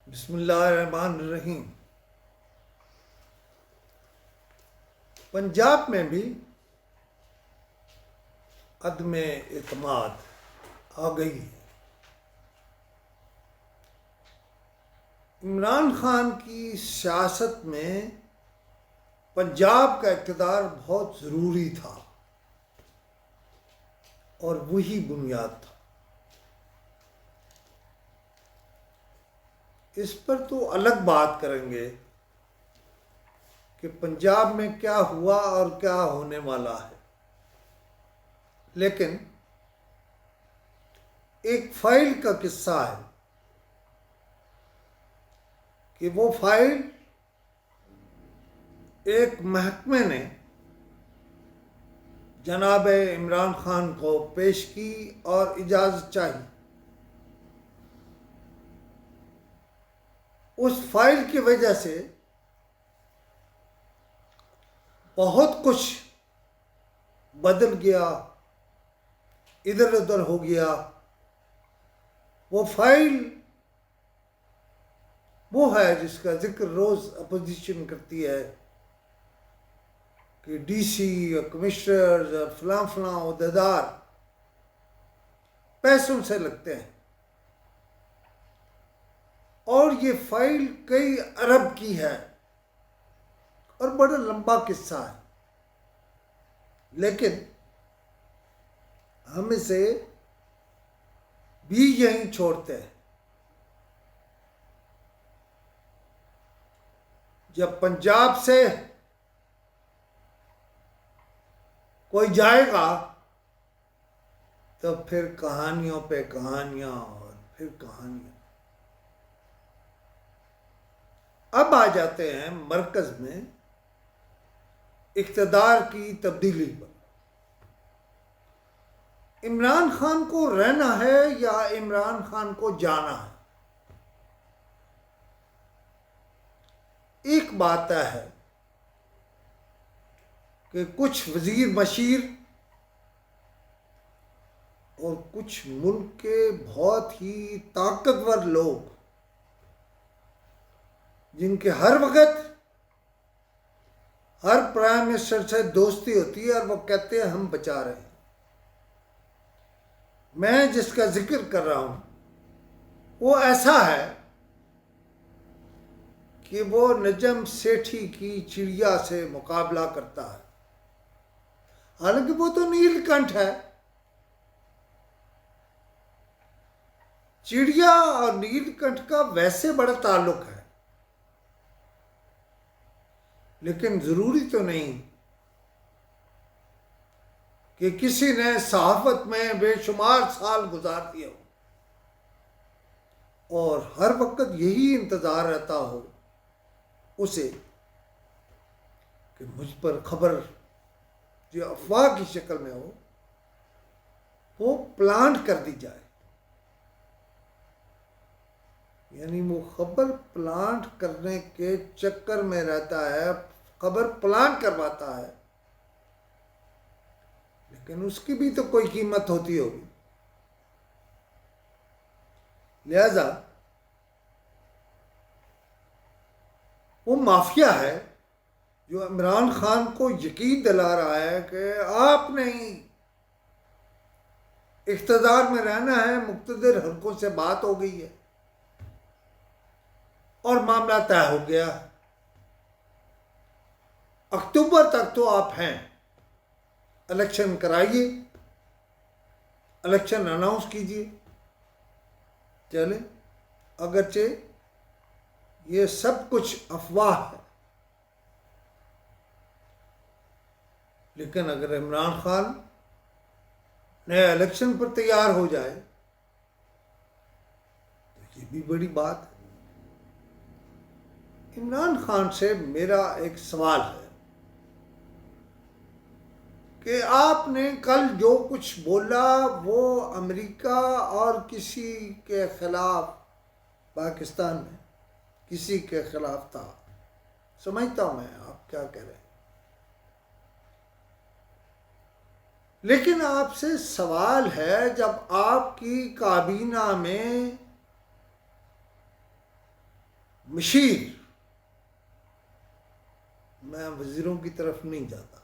बिस्मिल्लाहिर्रहमानिर्रहीम। पंजाब में भी अदमे एतमाद आ गई है। इमरान खान की सियासत में पंजाब का इक़्तिदार बहुत ज़रूरी था और वही बुनियाद था। इस पर तो अलग बात करेंगे कि पंजाब में क्या हुआ और क्या होने वाला है, लेकिन एक फाइल का किस्सा है कि वो फाइल एक महकमे ने जनाब इमरान खान को पेश की और इजाज़त चाहिए। उस फाइल की वजह से बहुत कुछ बदल गया, इधर उधर हो गया। वो फाइल वो है जिसका जिक्र रोज़ अपोजिशन करती है कि डीसी और कमिश्नर और फलां फलां ओहदेदार पैसों से लगते हैं, और ये फाइल कई अरब की है और बड़ा लंबा किस्सा है, लेकिन हम इसे भी यहीं छोड़ते हैं। जब पंजाब से कोई जाएगा तो फिर कहानियों पे कहानियां और फिर कहानियां। अब आ जाते हैं मरकज में इक़्तिदार की तब्दीली पर। इमरान खान को रहना है या इमरान खान को जाना है? एक बात है कि कुछ वजीर मशीर और कुछ मुल्क के बहुत ही ताकतवर लोग, जिनके हर वक्त हर प्राइम मिनिस्टर से दोस्ती होती है और वो कहते हैं हम बचा रहे हैं। मैं जिसका जिक्र कर रहा हूं वो ऐसा है कि वो नजम सेठी की चिड़िया से मुकाबला करता है। हालांकि वो तो नीलकंठ है। चिड़िया और नीलकंठ का वैसे बड़ा ताल्लुक है, लेकिन जरूरी तो नहीं कि किसी ने सहाफत में बेशुमार साल गुजार दिए हो और हर वक्त यही इंतजार रहता हो उसे कि मुझ पर खबर जो अफवाह की शक्ल में हो वो प्लांट कर दी जाए। यानी वो खबर प्लांट करने के चक्कर में रहता है, खबर प्लांट करवाता है, लेकिन उसकी भी तो कोई कीमत होती होगी। लिहाजा वो माफिया है जो इमरान खान को यकीन दिला रहा है कि आप नहीं, इख्तिदार में रहना है, मुक्तदिर हलकों से बात हो गई है और मामला तय हो गया। अक्टूबर तक तो आप हैं, इलेक्शन कराइए, इलेक्शन अनाउंस कीजिए, चले। अगरचे ये सब कुछ अफवाह है, लेकिन अगर इमरान खान नए इलेक्शन पर तैयार हो जाए तो ये भी बड़ी बात है। इमरान खान से मेरा एक सवाल है कि आपने कल जो कुछ बोला वो अमेरिका और किसी के खिलाफ, पाकिस्तान में किसी के खिलाफ था। समझता हूं मैं आप क्या कह रहे हैं, लेकिन आपसे सवाल है, जब आपकी काबीना में मशीर, मैं वजीरों की तरफ नहीं जाता।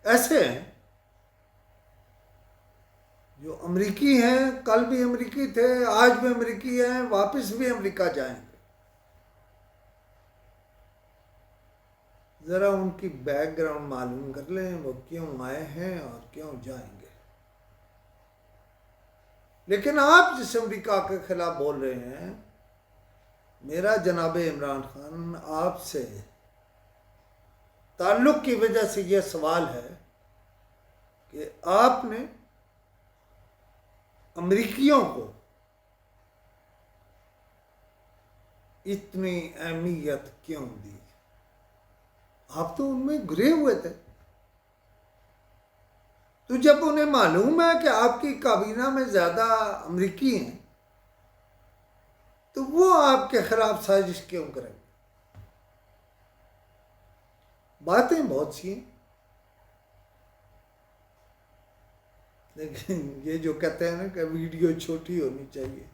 ऐसे हैं जो अमेरिकी हैं, कल भी अमेरिकी थे, आज भी अमेरिकी हैं, वापस भी अमेरिका जाएंगे। ज़रा उनकी बैकग्राउंड मालूम कर लें, वो क्यों आए हैं और क्यों जाएंगे। लेकिन आप जिस अमेरिका के खिलाफ बोल रहे हैं, मेरा जनाब इमरान खान आपसे ताल्लुक़ की वजह से यह सवाल है कि आपने अमेरिकियों को इतनी अहमियत क्यों दी? आप तो उनमें घिरे हुए थे। तो जब उन्हें मालूम है कि आपकी काबीना में ज़्यादा अमेरिकी हैं, तो वो आपके खिलाफ साजिश क्यों करेंगे? बातें बहुत सी हैं, लेकिन ये जो कहते हैं ना कि वीडियो छोटी होनी चाहिए,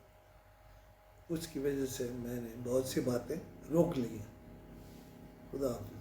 उसकी वजह से मैंने बहुत सी बातें रोक ली हैं। खुदा हाफ़िज़।